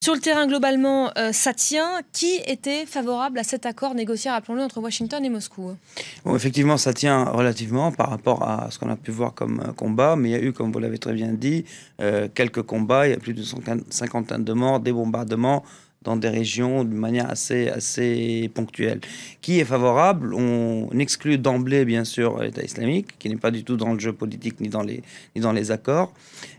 Sur le terrain, globalement, ça tient. Qui était favorable à cet accord négocié, rappelons-le, entre Washington et Moscou? Bon, effectivement, ça tient relativement par rapport à ce qu'on a pu voir comme combat, mais il y a eu, comme vous l'avez très bien dit, quelques combats. Il y a plus de cinquantaine de morts, des bombardements dans des régions d'une manière assez ponctuelle. Qui est favorable? On exclut d'emblée, bien sûr, l'État islamique, qui n'est pas du tout dans le jeu politique ni dans les accords.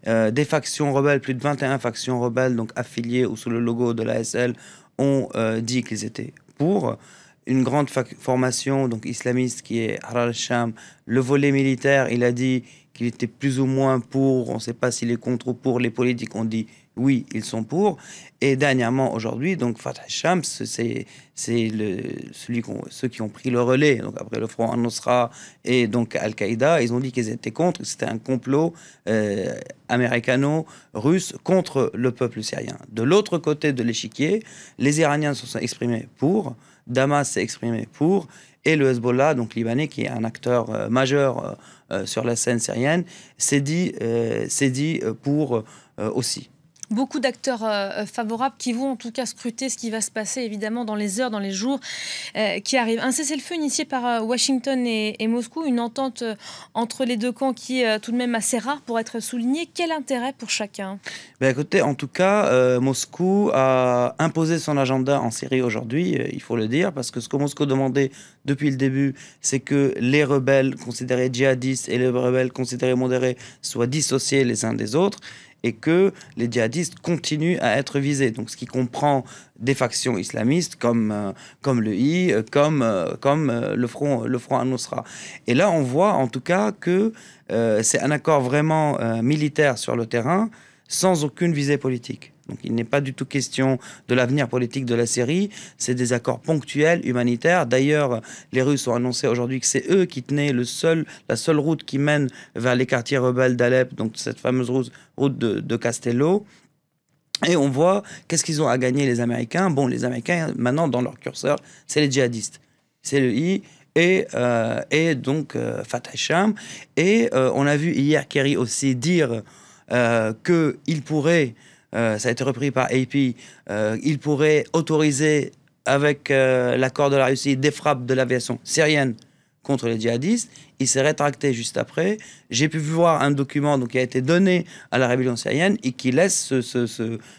Des factions rebelles, plus de 21 factions rebelles, donc affiliées ou sous le logo de l'ASL, ont dit qu'ils étaient pour. Une grande formation donc islamiste qui est Ahrar al-Sham, le volet militaire, il a dit qu'il était plus ou moins pour, on ne sait pas s'il est contre ou pour, les politiques ont dit oui, ils sont pour. Et dernièrement, aujourd'hui, donc Fatah al-Sham, c'est ceux qui ont pris le relais, donc après le Front al-Nusra et donc Al-Qaïda, ils ont dit qu'ils étaient contre, c'était un complot américano-russe contre le peuple syrien. De l'autre côté de l'échiquier, les Iraniens se sont exprimés pour, Damas s'est exprimé pour, et le Hezbollah, donc libanais, qui est un acteur majeur sur la scène syrienne, s'est dit pour aussi. Beaucoup d'acteurs favorables qui vont en tout cas scruter ce qui va se passer évidemment dans les heures, dans les jours qui arrivent. Un cessez-le-feu initié par Washington et Moscou, une entente entre les deux camps qui est tout de même assez rare pour être soulignée. Quel intérêt pour chacun? Ben écoutez, en tout cas, Moscou a imposé son agenda en Syrie aujourd'hui, il faut le dire, parce que ce que Moscou demandait depuis le début, c'est que les rebelles considérés djihadistes et les rebelles considérés modérés soient dissociés les uns des autres, et que les djihadistes continuent à être visés. Donc, ce qui comprend des factions islamistes comme le I, comme le Front al-Nusra. Et là, on voit en tout cas que c'est un accord vraiment militaire sur le terrain, sans aucune visée politique. Donc il n'est pas du tout question de l'avenir politique de la Syrie, c'est des accords ponctuels, humanitaires. D'ailleurs, les Russes ont annoncé aujourd'hui que c'est eux qui tenaient la seule route qui mène vers les quartiers rebelles d'Alep, donc cette fameuse route de Castello. Et on voit qu'est-ce qu'ils ont à gagner les Américains. Bon, les Américains, maintenant, dans leur curseur, c'est les djihadistes. C'est le I et donc Fatah al-Sham. Et on a vu hier Kerry aussi dire qu'il pourrait, ça a été repris par AP, il pourrait autoriser avec l'accord de la Russie des frappes de l'aviation syrienne contre les djihadistes. Il s'est rétracté juste après. J'ai pu voir un document donc, qui a été donné à la rébellion syrienne et qui laisse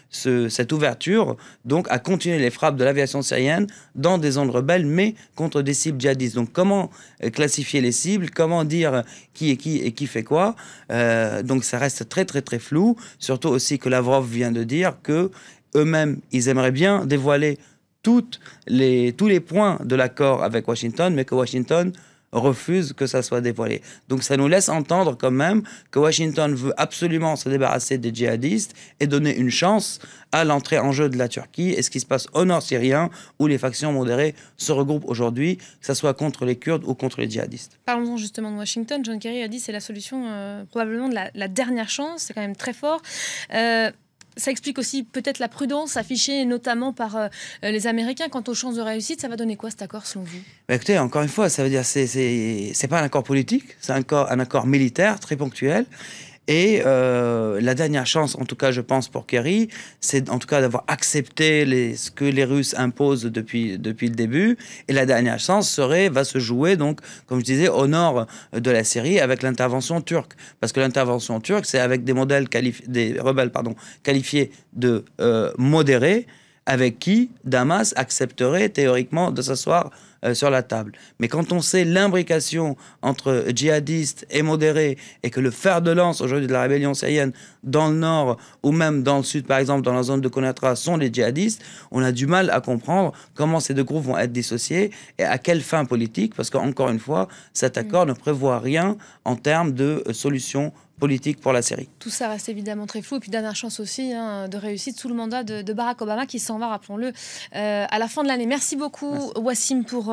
cette ouverture donc, à continuer les frappes de l'aviation syrienne dans des zones rebelles, mais contre des cibles djihadistes. Donc comment classifier les cibles, comment dire qui est qui et qui fait quoi. Donc ça reste très très très flou, surtout aussi que Lavrov vient de dire que eux-mêmes, ils aimeraient bien dévoiler tous les points de l'accord avec Washington, mais que Washington refuse que ça soit dévoilé. Donc ça nous laisse entendre quand même que Washington veut absolument se débarrasser des djihadistes et donner une chance à l'entrée en jeu de la Turquie et ce qui se passe au nord syrien où les factions modérées se regroupent aujourd'hui, que ce soit contre les Kurdes ou contre les djihadistes. Parlons justement de Washington. John Kerry a dit que c'est la solution probablement de la dernière chance, c'est quand même très fort. Ça explique aussi peut-être la prudence affichée notamment par les Américains quant aux chances de réussite. Ça va donner quoi cet accord selon vous? Bah écoutez, encore une fois, ça veut dire c'est pas un accord politique, c'est un accord militaire très ponctuel. Et la dernière chance, en tout cas, je pense, pour Kerry, c'est en tout cas d'avoir accepté ce que les Russes imposent depuis le début. Et la dernière chance va se jouer, donc, comme je disais, au nord de la Syrie avec l'intervention turque. Parce que l'intervention turque, c'est avec des rebelles qualifiés de modérés, avec qui Damas accepterait théoriquement de s'asseoir sur la table. Mais quand on sait l'imbrication entre djihadistes et modérés et que le fer de lance aujourd'hui de la rébellion syrienne dans le nord ou même dans le sud, par exemple dans la zone de Konatrah, sont les djihadistes, on a du mal à comprendre comment ces deux groupes vont être dissociés et à quelle fin politique, parce qu'encore une fois, cet accord ne prévoit rien en termes de solution politique pour la Syrie. Tout ça reste évidemment très flou. Et puis dernière chance aussi de réussite sous le mandat de Barack Obama qui s'en va, rappelons-le, à la fin de l'année. Merci beaucoup, Wassim, pour